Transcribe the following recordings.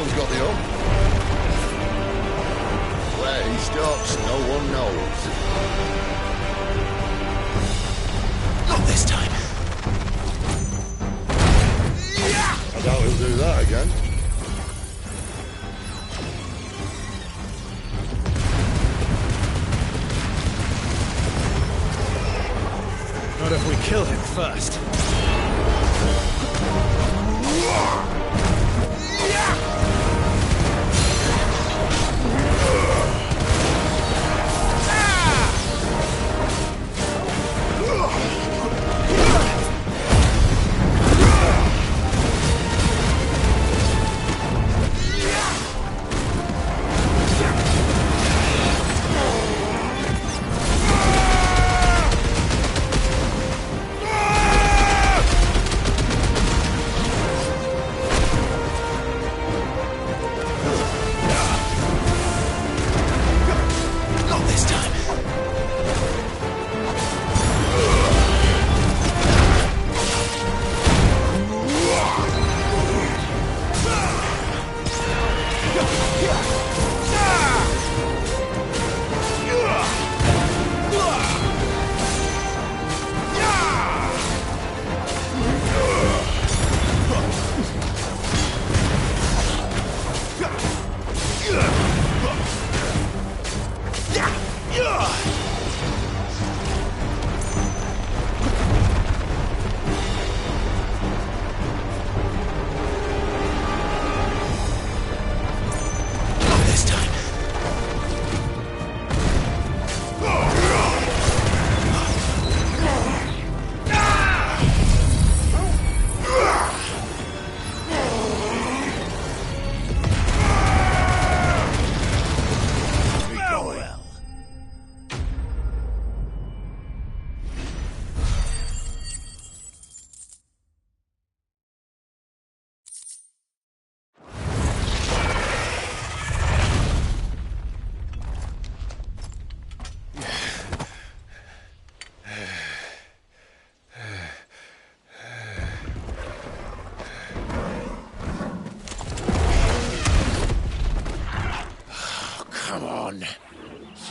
one's got the up. Where he stops, no one knows. Not this time. I doubt he'll do that again. Not if we kill him first.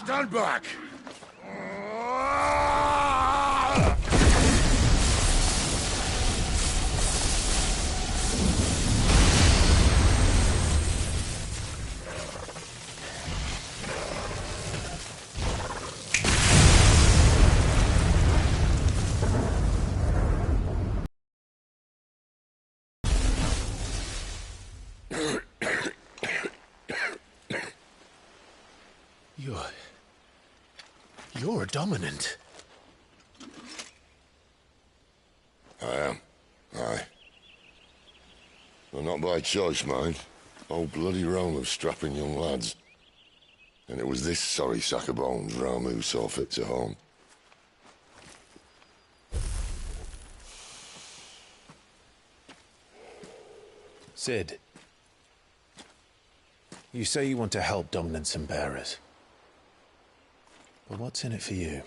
Stand back! You're dominant. I am. Aye. Well, not by choice, mind. Whole bloody realm of strapping young lads. And it was this sorry sack of bones Ramu saw fit to home. Sid, you say you want to help dominants and bearers. But what's in it for you?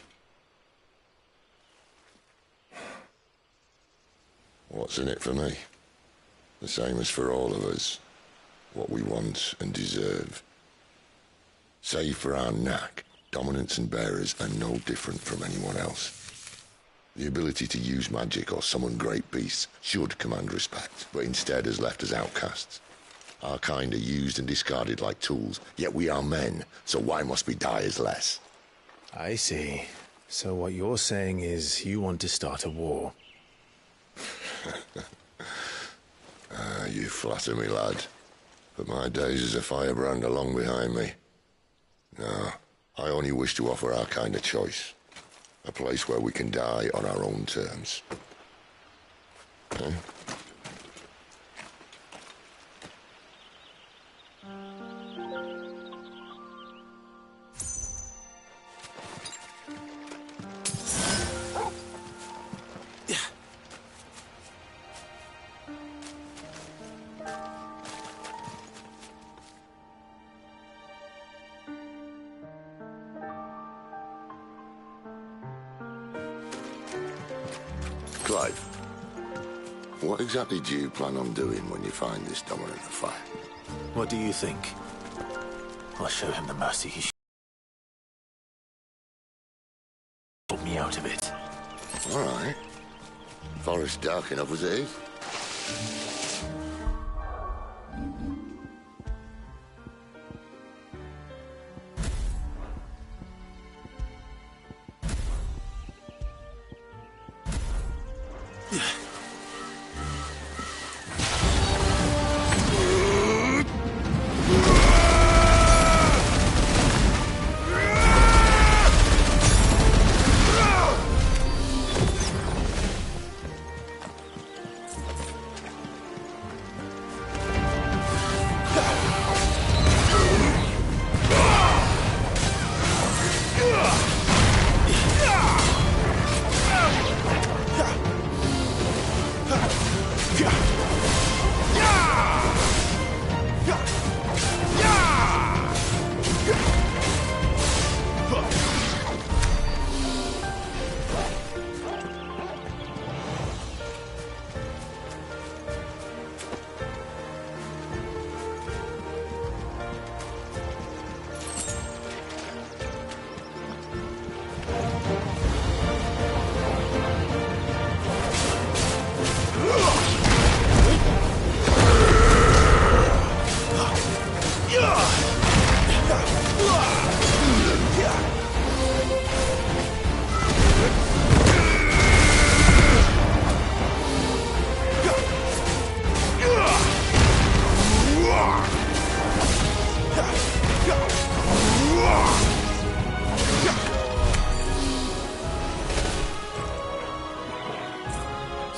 What's in it for me? The same as for all of us. What we want and deserve. Save for our knack, dominants and bearers are no different from anyone else. The ability to use magic or summon great beasts should command respect, but instead has left us outcasts. Our kind are used and discarded like tools, yet we are men, so why must we die as less? I see. So what you're saying is you want to start a war. You flatter me, lad. But my days as a firebrand are long behind me. No, I only wish to offer our kind a choice. A place where we can die on our own terms. Okay? Clive, what exactly do you plan on doing when you find this dominant of fire? What do you think? I'll show him the mercy he pulled me out of it. All right. Forest dark enough as it is.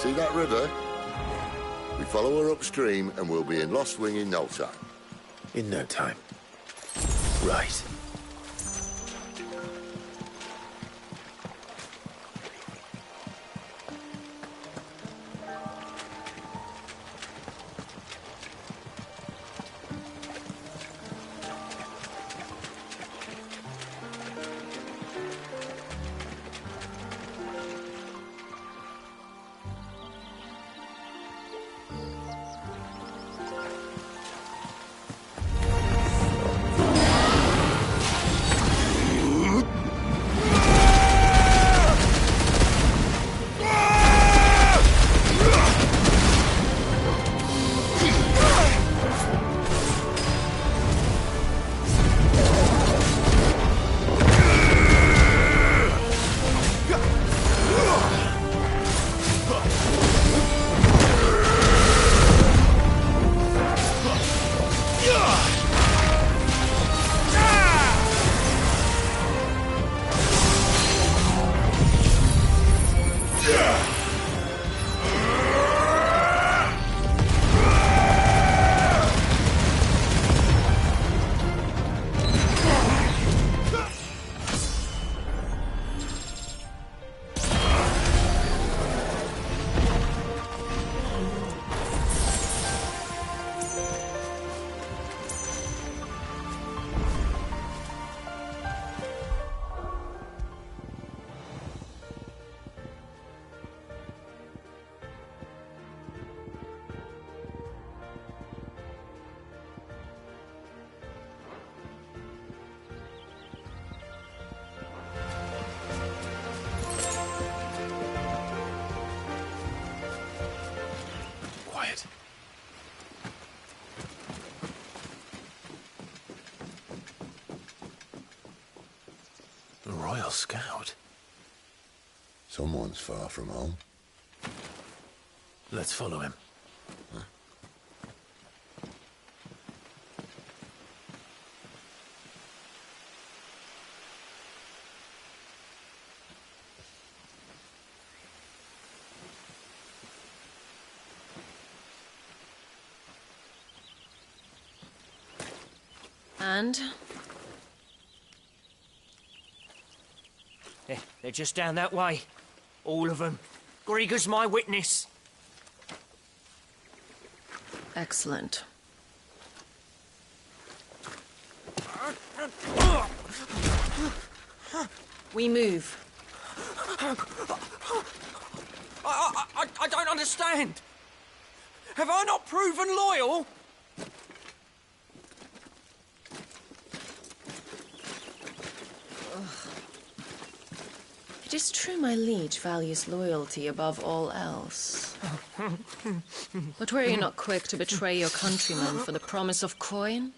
See that river? We follow her upstream and we'll be in Lost Wing in no time. In no time. Right. Quiet. A Royal Scout. Someone's far from home. Let's follow him. And? They're just down that way. All of them. Grieger's my witness. Excellent. We move. I don't understand. Have I not proven loyal? It is true my liege values loyalty above all else. But were you not quick to betray your countrymen for the promise of coin?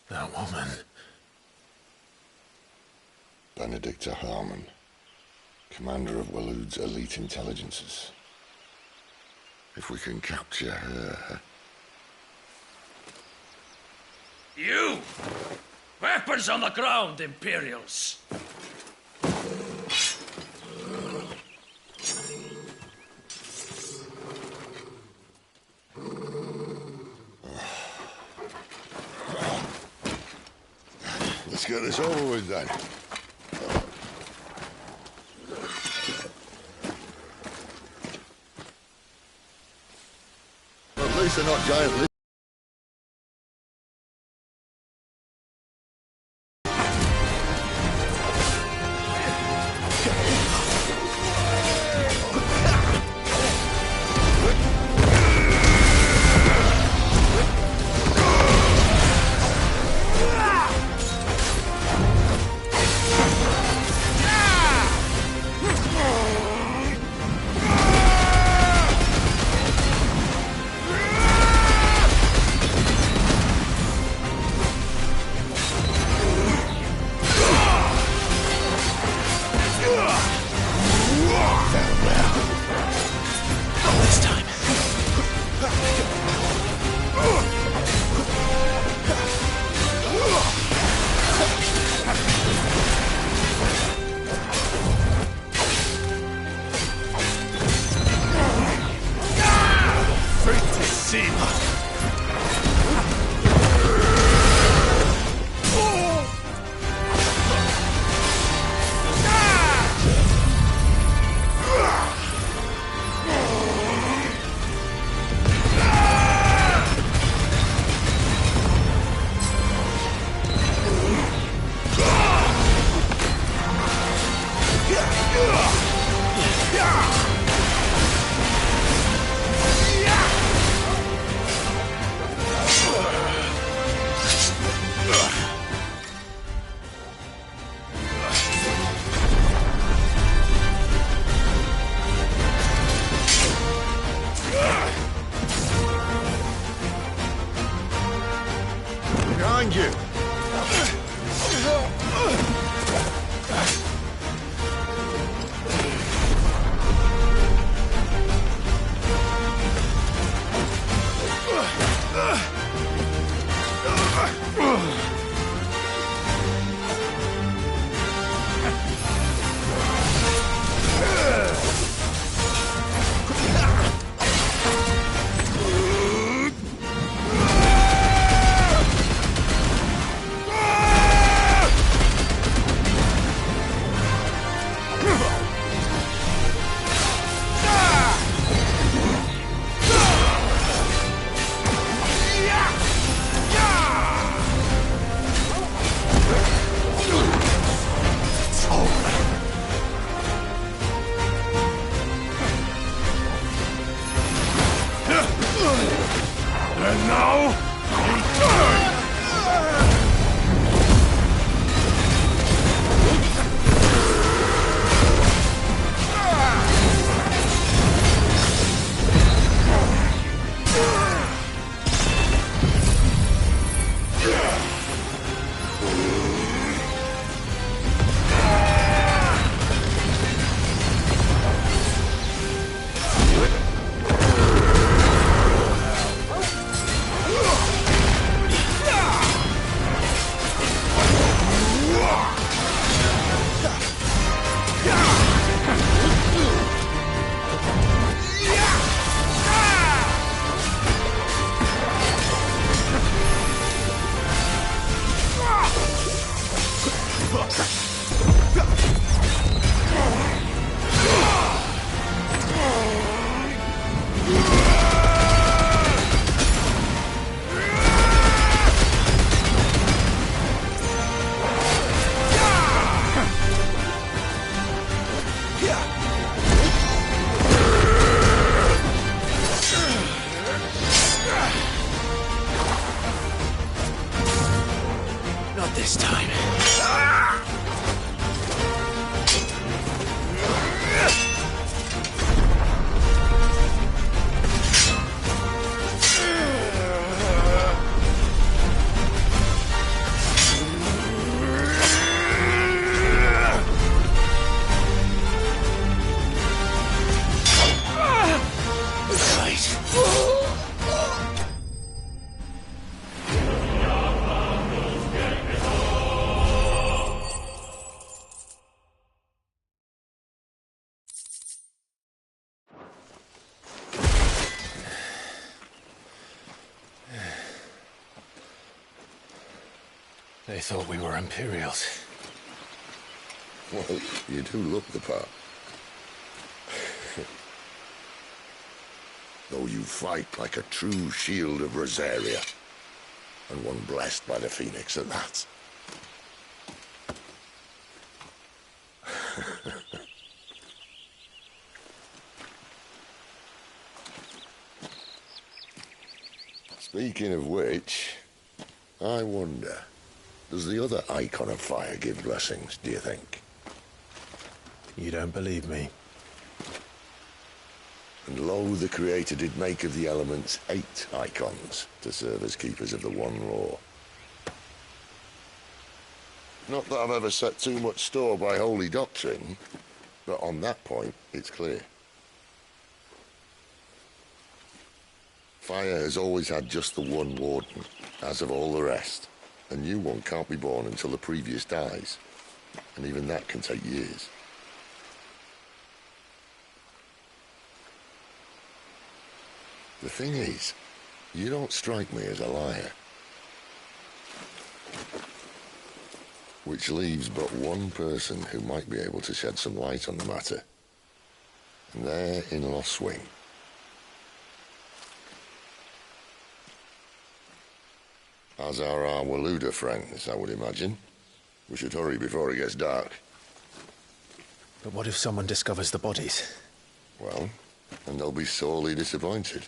That woman. Benedicta Harmon, commander of Waloed's elite intelligences. If we can capture her... You! Weapons on the ground, Imperials! Let's get this over with then. At least they're not giant lizards. Behind you! And now, return! They thought we were Imperials. Well, you do look the part. Though you fight like a true shield of Rosaria. And one blessed by the Phoenix at that. Speaking of which, I wonder, does the other icon of fire give blessings, do you think? You don't believe me? And lo, the Creator did make of the elements 8 icons to serve as keepers of the one law. Not that I've ever set too much store by holy doctrine, but on that point, it's clear. Fire has always had just the one warden, as of all the rest. A new one can't be born until the previous dies, and even that can take years. The thing is, you don't strike me as a liar. Which leaves but one person who might be able to shed some light on the matter. And they're in Lost Swing. As are our Waluda friends, I would imagine. We should hurry before it gets dark. But what if someone discovers the bodies? Well, and they'll be sorely disappointed.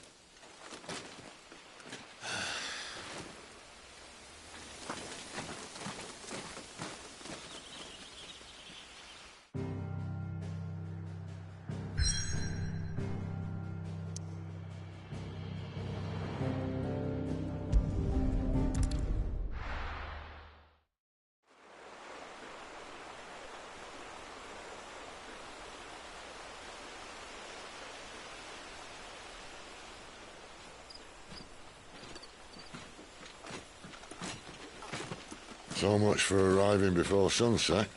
So much for arriving before sunset.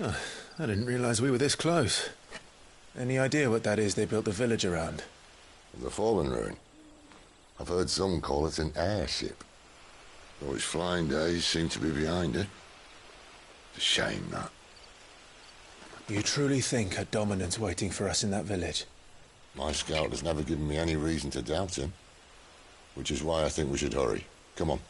Oh, I didn't realize we were this close. Any idea what that is they built the village around? The Fallen Ruin. I've heard some call it an airship. Though its flying days seem to be behind it. It's a shame, that. You truly think a dominant's waiting for us in that village? My scout has never given me any reason to doubt him. Which is why I think we should hurry. Come on.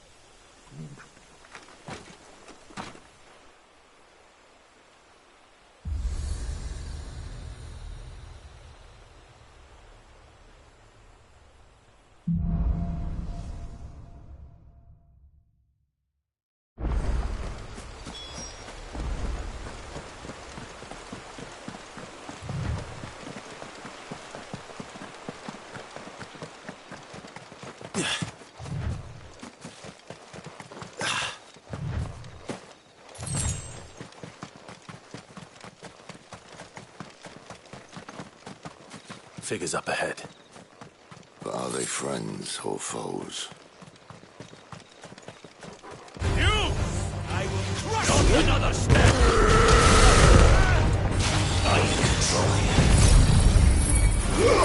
Figures up ahead. But are they friends or foes? You! I will crush you! Another step! I control you.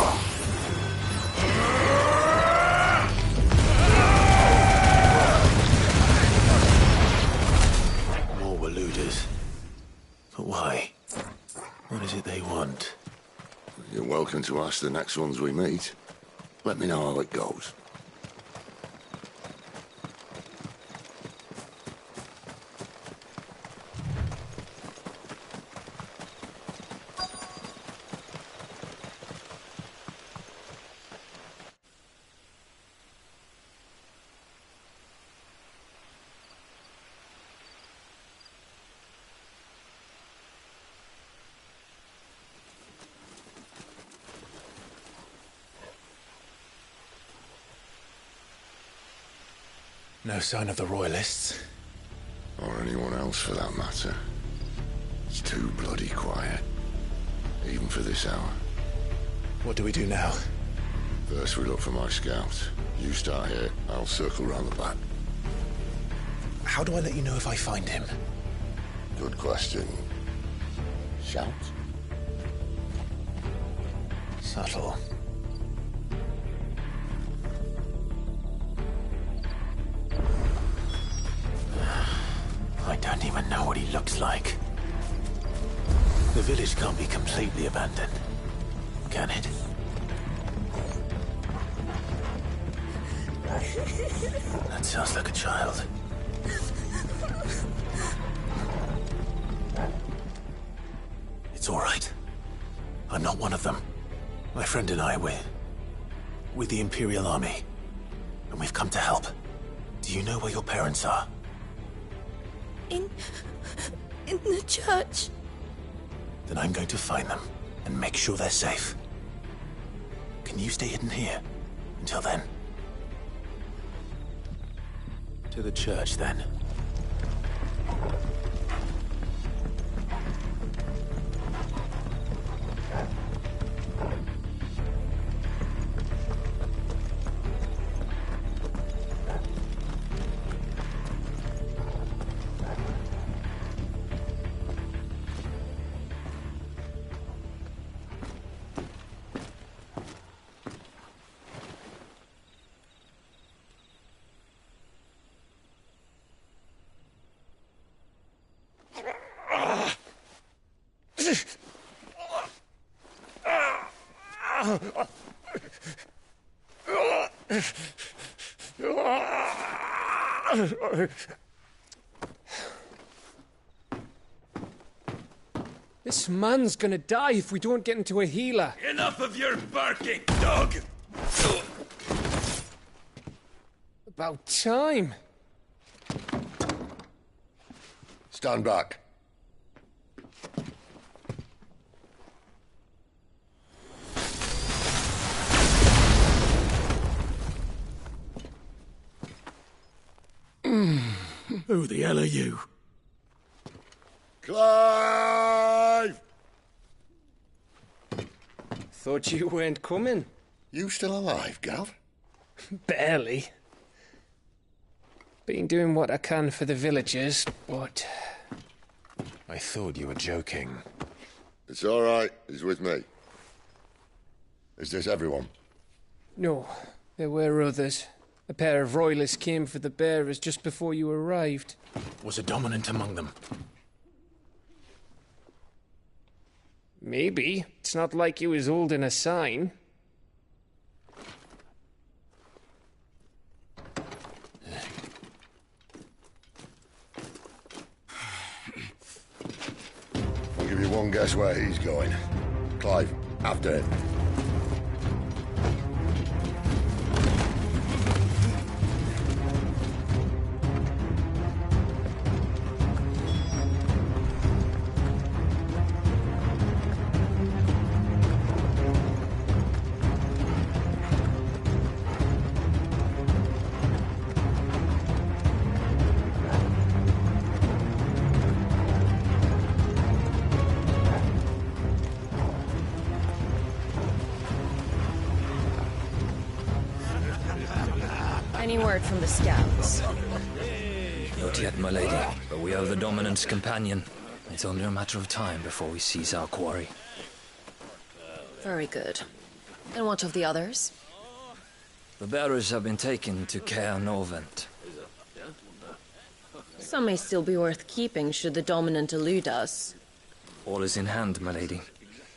More Waludas. But why? What is it they want? You're welcome to ask the next ones we meet. Let me know how it goes. No sign of the Royalists. Or anyone else for that matter. It's too bloody quiet. Even for this hour. What do we do now? First we look for my scout. You start here, I'll circle round the back. How do I let you know if I find him? Good question. Shout? Subtle. it's like. The village can't be completely abandoned, can it? That sounds like a child. It's all right. I'm not one of them. My friend and I, we're with the Imperial Army, and we've come to help. Do you know where your parents are? In the church. Then I'm going to find them and make sure they're safe. Can you stay hidden here until then? To the church, then. This man's gonna die if we don't get into a healer. Enough of your barking, dog! About time. Stand back. Who the hell are you? Clive! Thought you weren't coming. You still alive, Gav? Barely. Been doing what I can for the villagers, but... I thought you were joking. It's all right. He's with me. Is this everyone? No, there were others. A pair of royalists came for the bearers just before you arrived. Was a dominant among them? Maybe. It's not like he was holding a sign. I'll give you one guess where he's going. Clive, after him. Any word from the scouts? Not yet, my lady, but we are the Dominant's companion. It's only a matter of time before we seize our quarry. Very good. And what of the others? The bearers have been taken to Caer Novent. Some may still be worth keeping should the Dominant elude us. All is in hand, my lady.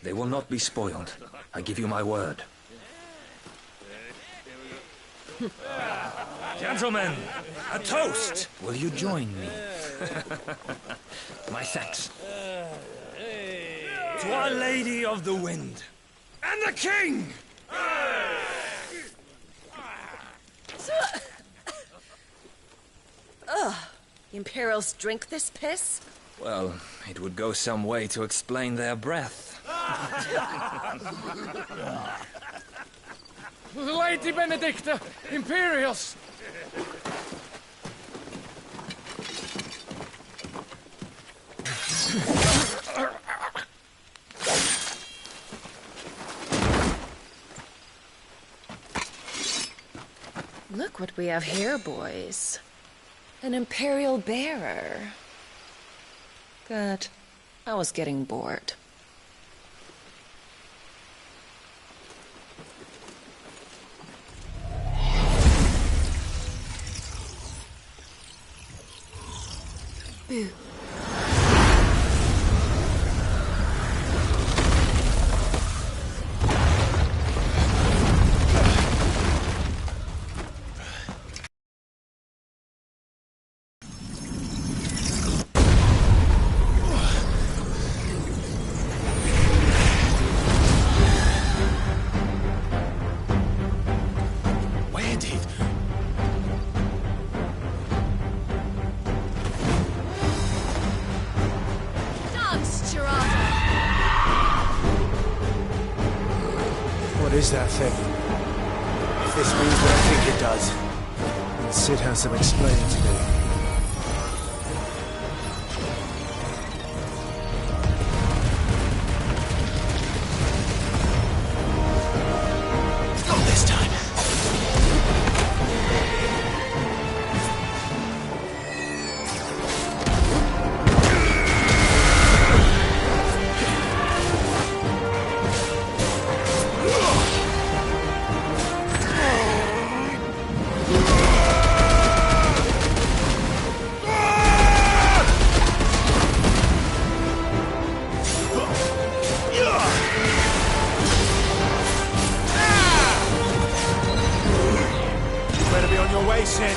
They will not be spoiled. I give you my word. Gentlemen, a toast! Will you join me? My thanks. To Our Lady of the Wind. And the King! Ugh. The Imperials drink this piss? Well, it would go some way to explain their breath. Lady Benedicta! Imperials! Look what we have here, boys. An Imperial bearer. Good. I was getting bored. Boo. is that thing? If this means what I think it does, then Sid has some explaining to do. Not this time. Sid.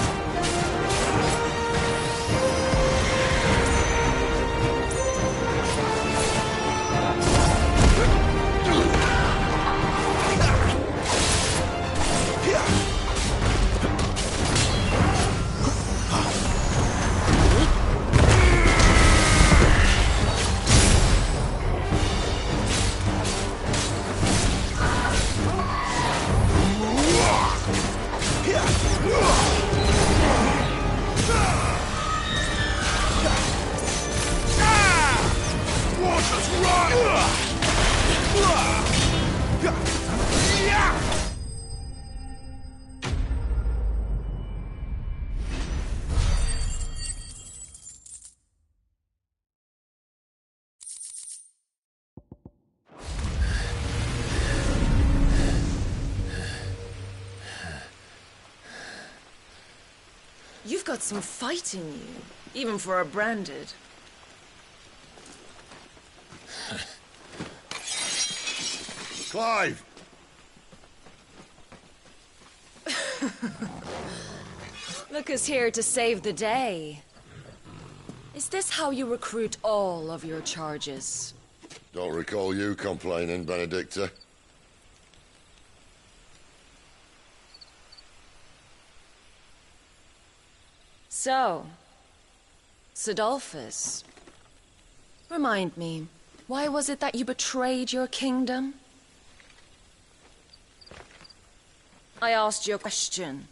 You've got some fight in you, even for a branded. Clive! Look who's here to save the day. Is this how you recruit all of your charges? Don't recall you complaining, Benedicta. So, Sidolphus, remind me, why was it that you betrayed your kingdom? I asked you a question,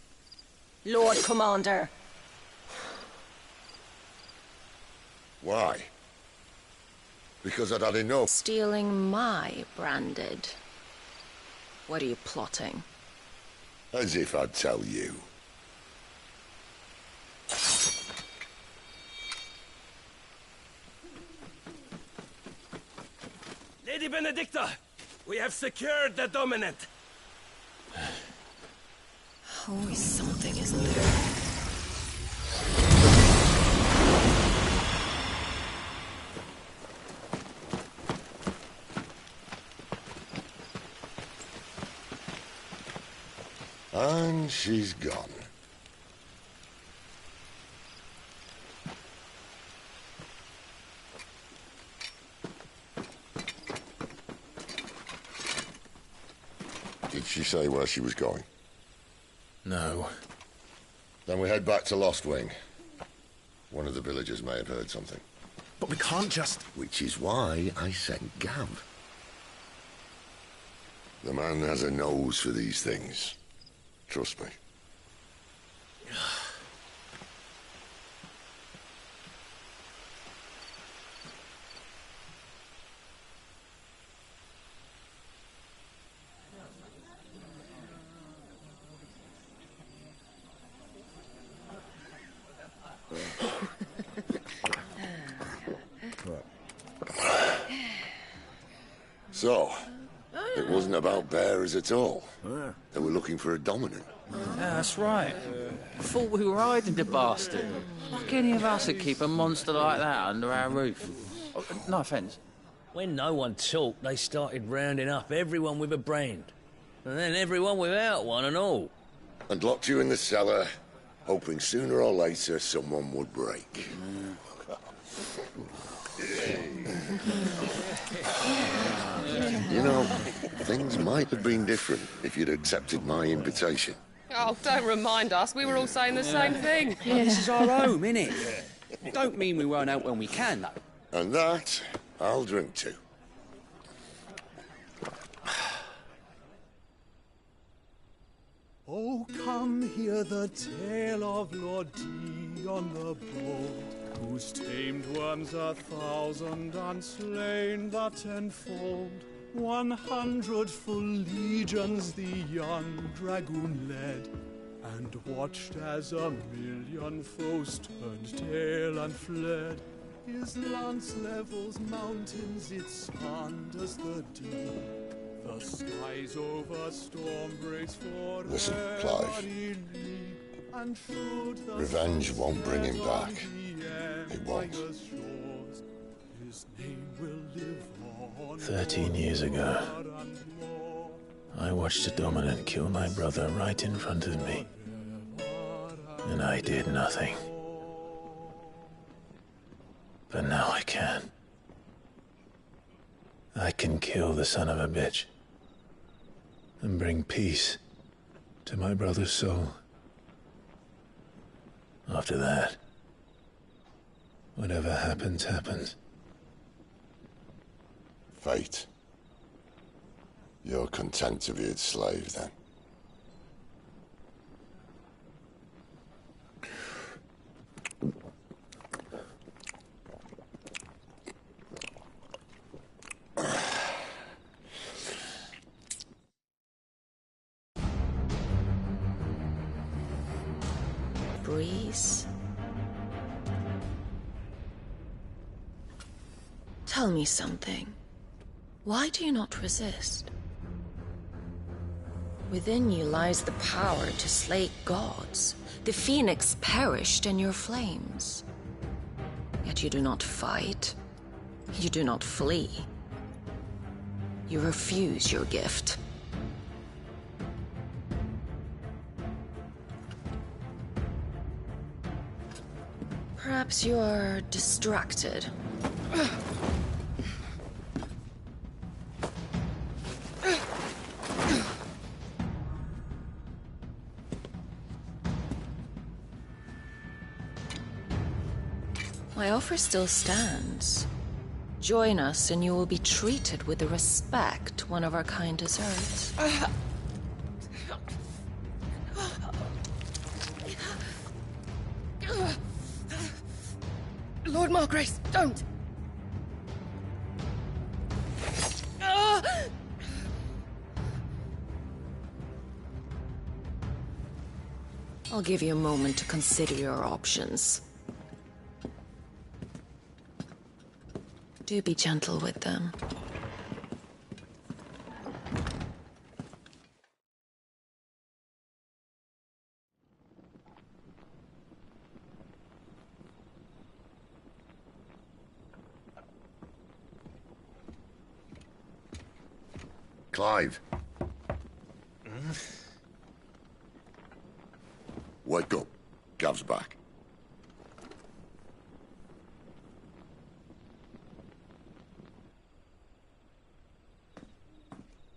Lord Commander. Why? Because I'd had enough. Stealing my branded. What are you plotting? As if I'd tell you. Lady Benedicta, we have secured the dominant. Always something, isn't there? And she's gone. Did she say where she was going? No. Then we head back to Lost Wing. One of the villagers may have heard something. But we can't just... Which is why I sent Gav. The man has a nose for these things. Trust me. So, it wasn't about bearers at all. They were looking for a dominant. Yeah, that's right. I thought we were hiding the bastard. Like any of us would keep a monster like that under our roof. Oh, no offence. When no one talked, they started rounding up everyone with a brand. And then everyone without one and all. And locked you in the cellar, hoping sooner or later someone would break. You know, things might have been different if you'd accepted my invitation. Oh, don't remind us. We were all saying the same thing. Yeah, this is our home, innit? Don't mean we won't out when we can, though. And that, I'll drink to. Come hear the tale of Lord Dion the Bold, whose tamed worms 1,000 and slain the tenfold. 100 full legions the young dragoon led, and watched as 1,000,000 foes turned tail and fled. His lance levels mountains, it sanders the deep. The skies over storm breaks for Listen, Clive. Revenge won't bring him back. It won't. 13 years ago, I watched a dominant kill my brother right in front of me, and I did nothing. But now I can. I can kill the son of a bitch and bring peace to my brother's soul. After that, whatever happens, happens. Fate. You're content to be its slave, then? Breeze. Tell me something. Why do you not resist? Within you lies the power to slay gods. The phoenix perished in your flames. Yet you do not fight. You do not flee. You refuse your gift. Perhaps you are distracted. My offer still stands. Join us and you will be treated with the respect one of our kind deserves. Lord Margrace, don't! I'll give you a moment to consider your options. Do be gentle with them. Clive. Wake up. Gav's back.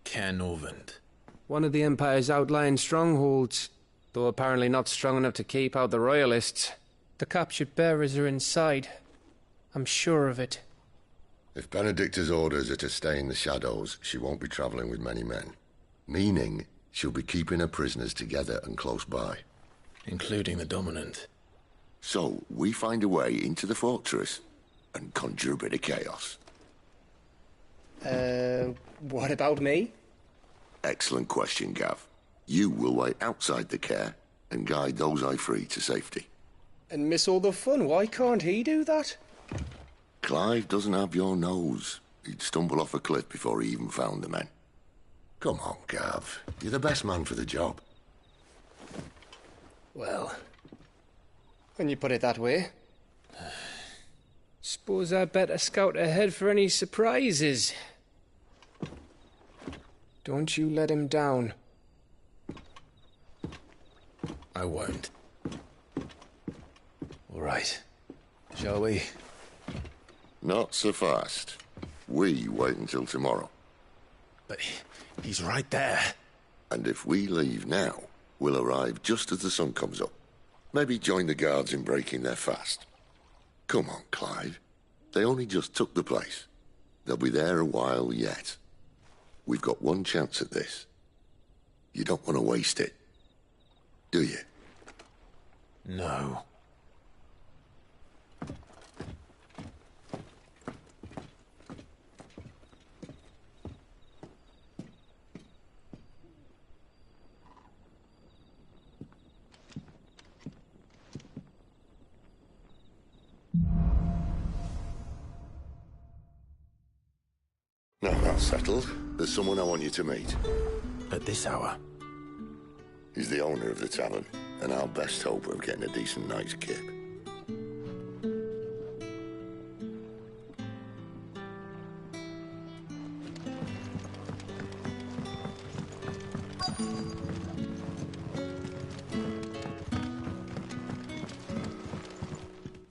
Canovant. One of the Empire's outlying strongholds, though apparently not strong enough to keep out the Royalists. The captured bearers are inside. I'm sure of it. If Benedicta's orders are to stay in the shadows, she won't be travelling with many men. Meaning, she'll be keeping her prisoners together and close by. Including the Dominant. So, we find a way into the fortress and conjure a bit of chaos. What about me? Excellent question, Gav. You will wait outside the care and guide those I free to safety. And miss all the fun. Why can't he do that? Clive doesn't have your nose. He'd stumble off a cliff before he even found the men. Come on, Gav. You're the best man for the job. Well, when you put it that way. Suppose I'd better scout ahead for any surprises. Don't you let him down. I won't. All right. Shall we? Not so fast. We wait until tomorrow. But he's right there. And if we leave now, we'll arrive just as the sun comes up. Maybe join the guards in breaking their fast. Come on, Clive. They only just took the place. They'll be there a while yet. We've got one chance at this. You don't want to waste it. do you? No. Now that's settled. There's someone I want you to meet. At this hour? He's the owner of the tavern, and our best hope of getting a decent night's kip.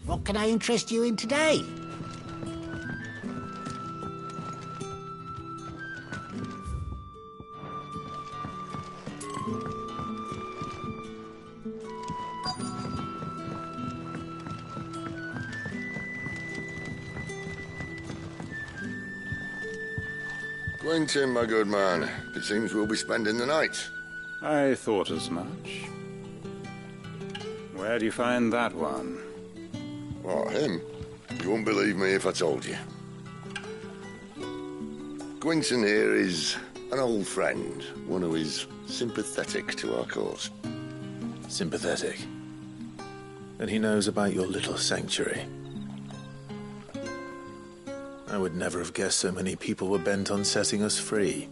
What can I interest you in today? Quentin, my good man. It seems we'll be spending the night. I thought as much. Where do you find that one? What, him? You wouldn't believe me if I told you. Quentin here is an old friend, one who is sympathetic to our cause. Sympathetic? And he knows about your little sanctuary. I would never have guessed so many people were bent on setting us free.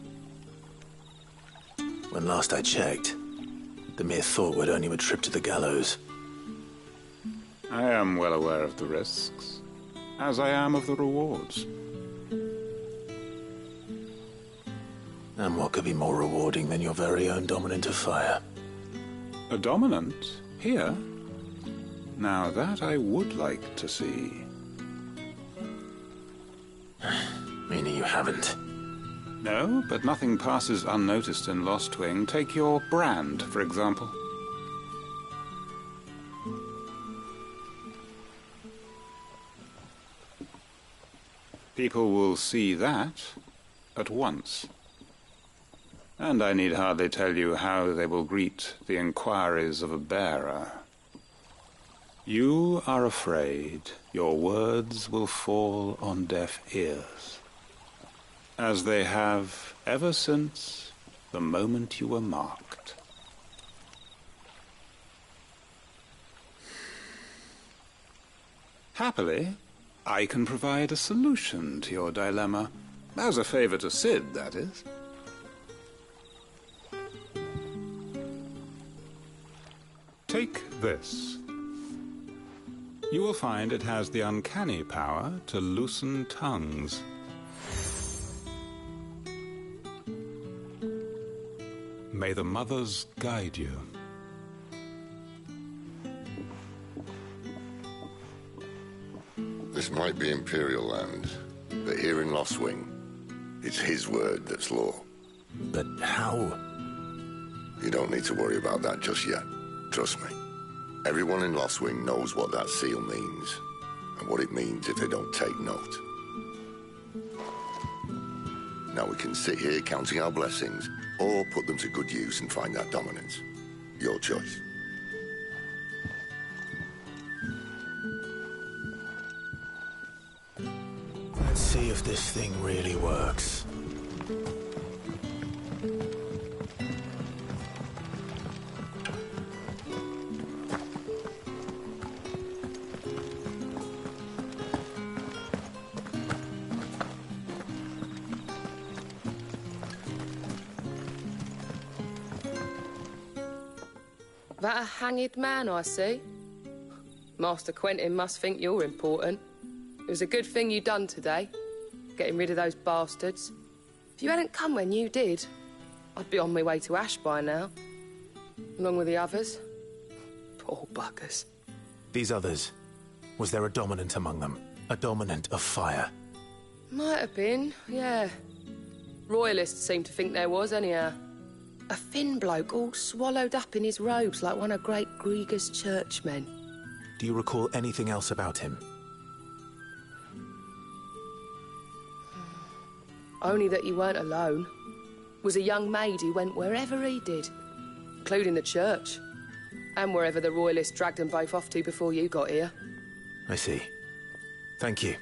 When last I checked, the mere thought would earn you a trip to the gallows. I am well aware of the risks, as I am of the rewards. And what could be more rewarding than your very own dominant of fire? A dominant? Here? Now that I would like to see. Meaning you haven't? No, but nothing passes unnoticed in Lost Wing. Take your brand, for example. People will see that at once. And I need hardly tell you how they will greet the inquiries of a bearer. You are afraid your words will fall on deaf ears, as they have ever since the moment you were marked. Happily, I can provide a solution to your dilemma, as a favor to Sid, that is. Take this. You will find it has the uncanny power to loosen tongues. May the mothers guide you. This might be Imperial land, but here in Lost Wing, it's his word that's law. But how? You don't need to worry about that just yet. Trust me. Everyone in Lost Wing knows what that seal means, and what it means if they don't take note. Now we can sit here counting our blessings, or put them to good use and find that dominance. Your choice. Let's see if this thing really works. That a hanged man, I see. Master Quentin must think you're important. It was a good thing you done today, getting rid of those bastards. If you hadn't come when you did, I'd be on my way to Ash by now, along with the others. Poor buggers. These others, was there a dominant among them? A dominant of fire? Might have been, yeah. Royalists seem to think there was, anyhow. A thin bloke all swallowed up in his robes like one of Great Grieger's churchmen. Do you recall anything else about him? Only that he weren't alone. Was a young maid who went wherever he did, including the church. And wherever the Royalists dragged them both off to before you got here. I see. Thank you.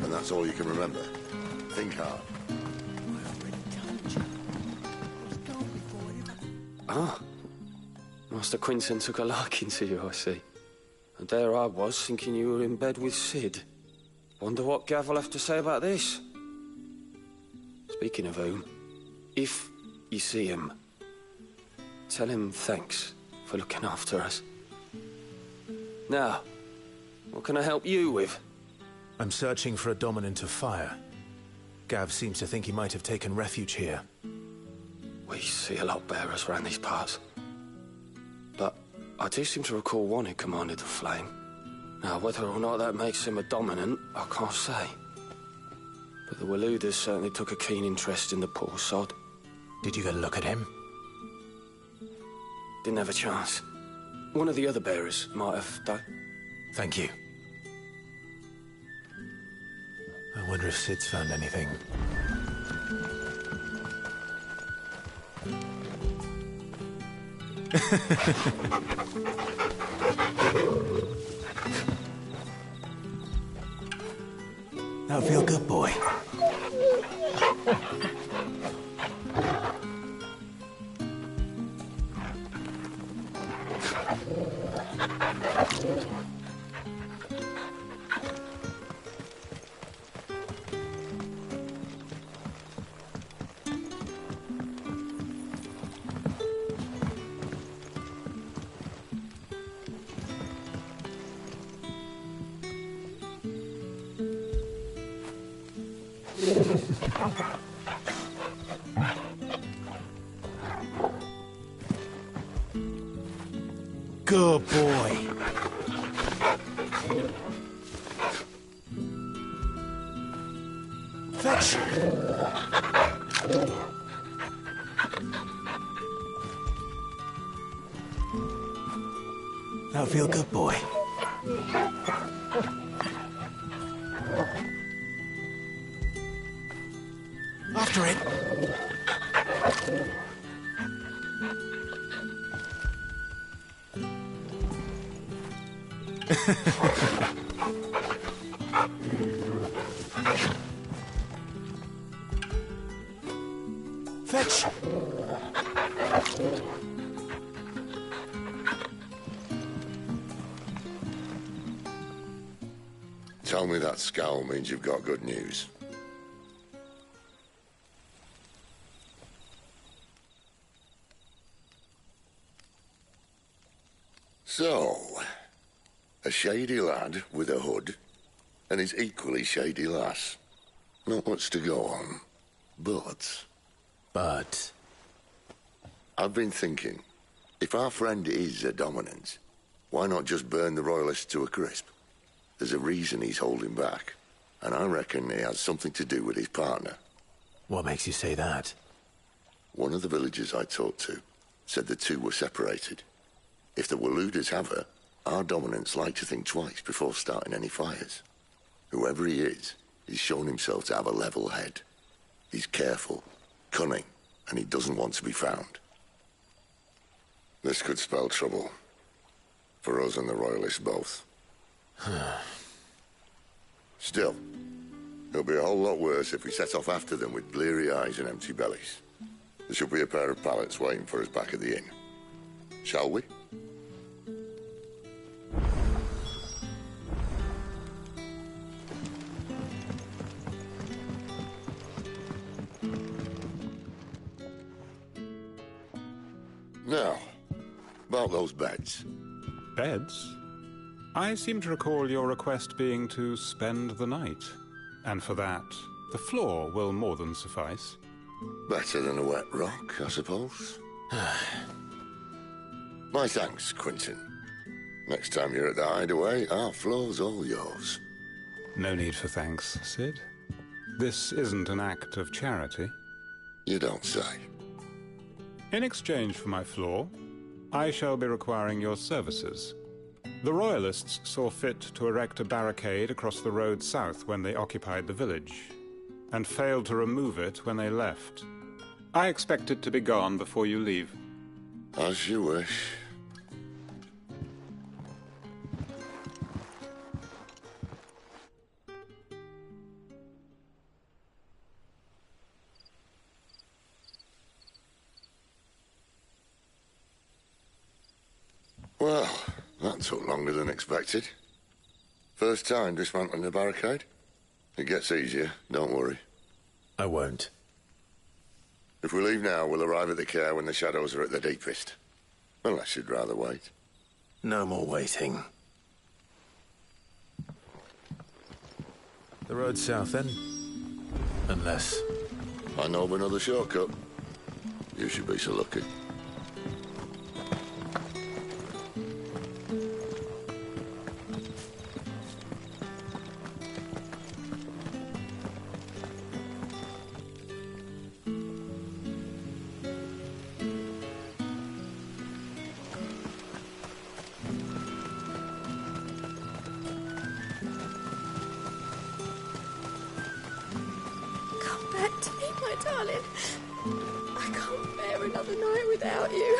And that's all you can remember. Think hard. Ah. Master Quinton took a liking to you, I see. And there I was, thinking you were in bed with Sid. Wonder what Gav will have to say about this. Speaking of whom, if you see him, tell him thanks for looking after us. Now, what can I help you with? I'm searching for a dominant of fire. Gav seems to think he might have taken refuge here. We see a lot bearers around these parts. But I do seem to recall one who commanded the flame. Now, whether or not that makes him a dominant, I can't say. But the Waluders certainly took a keen interest in the poor sod. Did you get a look at him? Didn't have a chance. One of the other bearers might have done. Thank you. I wonder if Sid's found anything. That'll feel good, boy. Good boy. Fetch. That'll feel good, boy. After it. Fetch! Tell me that scowl means you've got good news. So, a shady lad with a hood, and his equally shady lass. Not much to go on, but... I've been thinking, if our friend is a dominant, why not just burn the Royalists to a crisp? There's a reason he's holding back, and I reckon he has something to do with his partner. What makes you say that? One of the villagers I talked to said the two were separated. If the Waluders have her, our dominants like to think twice before starting any fires. Whoever he is, he's shown himself to have a level head. He's careful, cunning, and he doesn't want to be found. This could spell trouble. For us and the Royalists both. Still, it'll be a whole lot worse if we set off after them with bleary eyes and empty bellies. There should be a pair of pallets waiting for us back at the inn. Shall we? Now, about those beds. Beds? I seem to recall your request being to spend the night. And for that, the floor will more than suffice. Better than a wet rock, I suppose. My thanks, Quinton. Next time you're at the hideaway, our floor's all yours. No need for thanks, Sid. This isn't an act of charity. You don't say. In exchange for my floor, I shall be requiring your services. The Royalists saw fit to erect a barricade across the road south when they occupied the village, and failed to remove it when they left. I expect it to be gone before you leave. As you wish. Well, that took longer than expected. First time dismantling the barricade? It gets easier, don't worry. I won't. If we leave now, we'll arrive at the care when the shadows are at their deepest. Unless you'd rather wait. No more waiting. The road south, then? Unless... I know of another shortcut. You should be so lucky. Come back to me, my darling. I can't bear another night without you.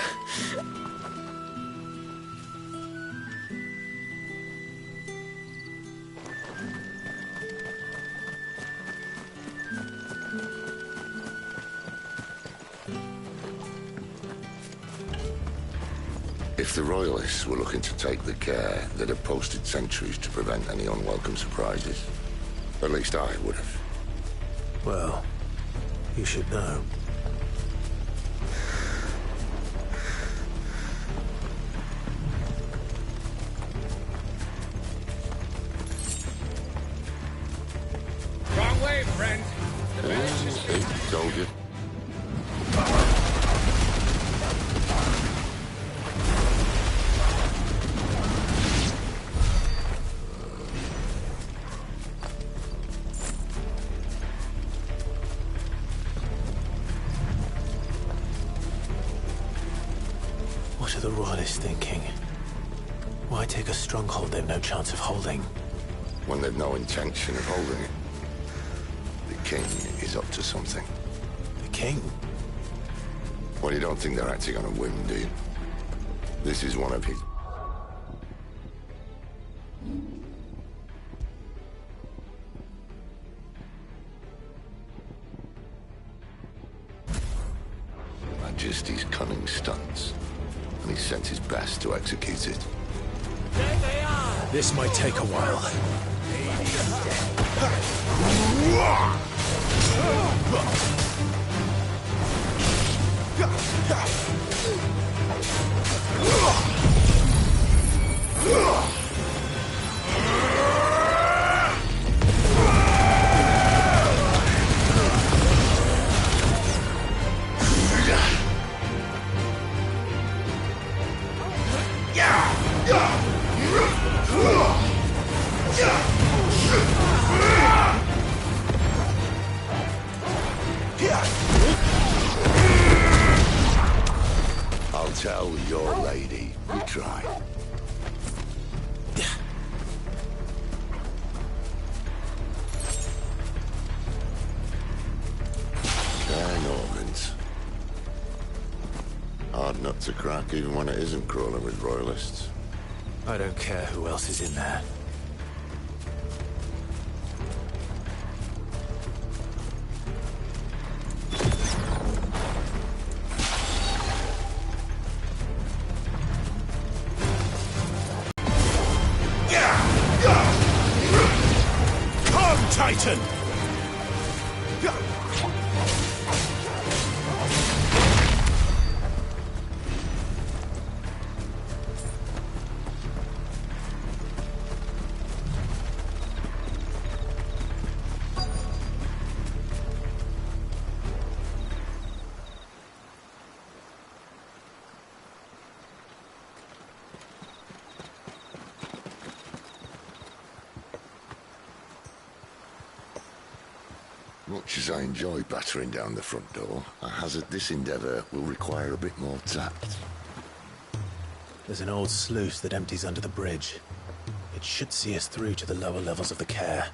If the Royalists were looking to take the care, they'd have posted sentries to prevent any unwelcome surprises. At least I would have. Well, you should know. Wrong way, friend. Told you. What are the Royalists thinking? Why take a stronghold they've no chance of holding? When they've no intention of holding it. The king is up to something. The king? Well, you don't think they're acting on a whim, do you? This is one of his... Majesty's cunning stunts, and he sent his best to execute it. This might take a while. I'll tell your lady you tried. Dang organs. Hard nut to crack even when it isn't crawling with Royalists. I don't care who else is in there. Come, Titan! Much as I enjoy battering down the front door, I hazard this endeavour will require a bit more tact. There's an old sluice that empties under the bridge. It should see us through to the lower levels of the care.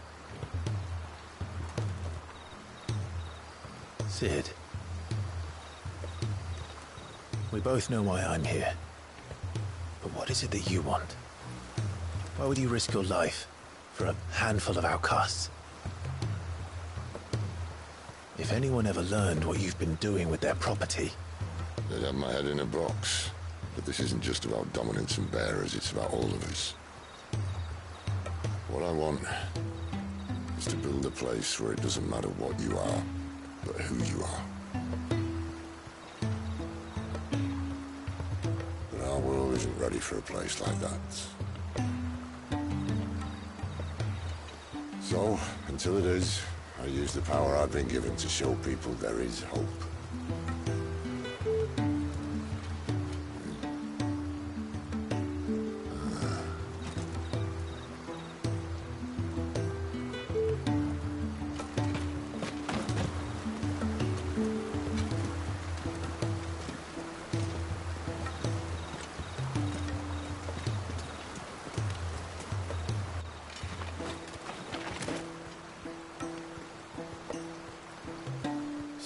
Sid. We both know why I'm here. But what is it that you want? Why would you risk your life for a handful of outcasts? If anyone ever learned what you've been doing with their property... They'd have my head in a box. But this isn't just about dominance and bearers, it's about all of us. What I want is to build a place where it doesn't matter what you are, but who you are. But our world isn't ready for a place like that. So, until it is, I use the power I've been given to show people there is hope.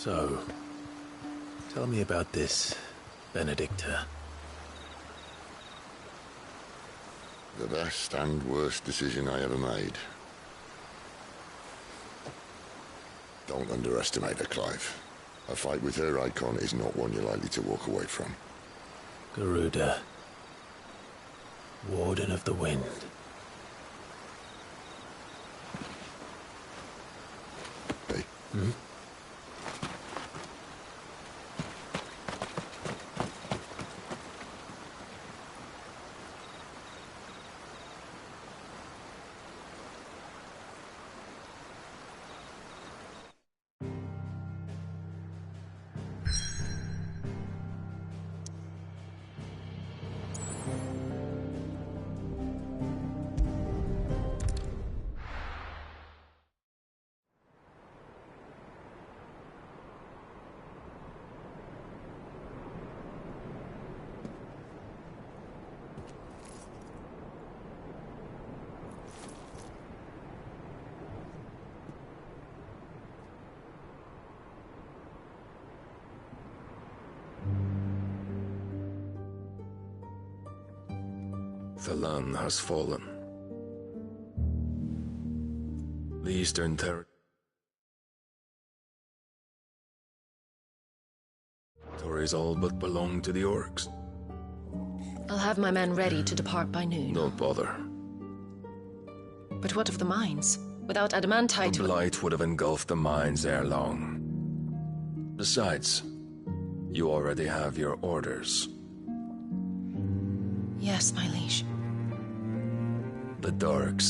So, tell me about this, Benedicta. The best and worst decision I ever made. Don't underestimate her, Clive. A fight with her icon is not one you're likely to walk away from. Garuda. Warden of the Wind. Hey? Hmm? The land has fallen. The Eastern territories all but belong to the orcs. I'll have my men ready to depart by noon. Don't bother. But what of the mines? Without adamantite... The blight would have engulfed the mines ere long. Besides, you already have your orders. Yes, my liege. The Darks